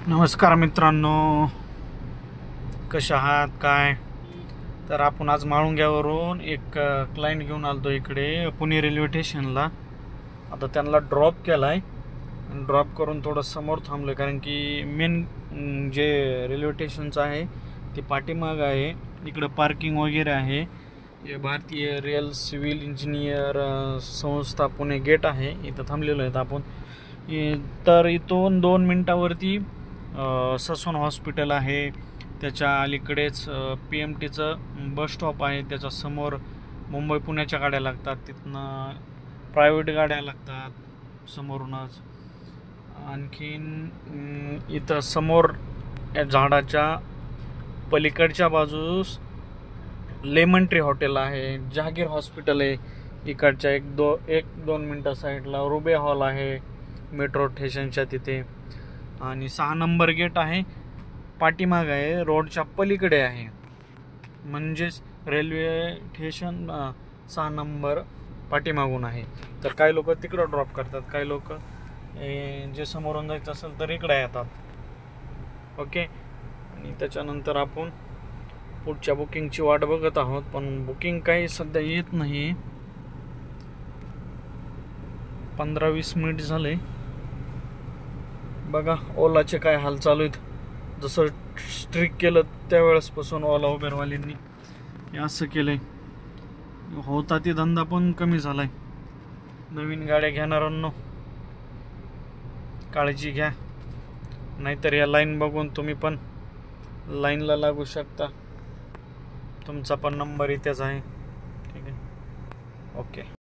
नमस्कार मित्रांनो, कशा आहात काय? तर आपण आज माळुंग्यावरून एक क्लायंट घेऊन आलतो इकडे पुणे रेल्वे स्टेशनला. आता त्यांना ड्रॉप केलाय. ड्रॉप करून थोडं समोर थांबलोय कारण की मेन जे रेल्वे स्टेशनचं आहे ते पाठीमाग आहे. इकडं पार्किंग वगैरे आहे. हे भारतीय रेल सिव्हिल इंजिनियर संस्था पुणे गेट आहे. इथं थांबलेलो आहेत आपण. तर इथून 2 मिनिटावरती ससून हॉस्पिटल आहे. त्याच्या अलीकडेच PMTचं बस स्टॉप आहे. त्याच्या समोर मुंबई पुण्याच्या गाड्या लागतात. तिथनं प्रायव्हेट गाड्या लागतात समोरूनच. आणखीन इथं समोर या झाडाच्या पलीकडच्या बाजूस लेमन ट्री हॉटेल आहे. जहागीर हॉस्पिटल आहे इकडच्या 1-2 मिनटं साईडला. रुबे हॉल आहे मेट्रो स्टेशनच्या तिथे. आणि 6 नंबर गेट आहे पाठीमाग आहे, रोडच्या पलीकडे आहे. म्हणजेच रेल्वे स्टेशन 6 नंबर पाठीमागून आहे. तर काही लोक तिकडं ड्रॉप करतात, काही लोक जे समोरून जायचं असेल तर इकडे येतात. ओके. आणि त्याच्यानंतर आपण पुढच्या बुकिंगची वाट बघत आहोत, पण बुकिंग काही सध्या येत नाही. 15-20 मिनिट झाले. बघा ओलाचे काय हाल चालू आहेत. जसं स्ट्रिक केलं त्यावेळेसपासून ओला उबेरवाल्यांनी हे असं केलंय. होता ती धंदा पण कमी झालाय. नवीन गाड्या घेणाऱ्यांनो काळजी घ्या, नाहीतर या लाईन बघून तुम्ही पण लाईनला लागू शकता. तुमचा पण नंबर इथेच आहे. ठीक आहे. ओके.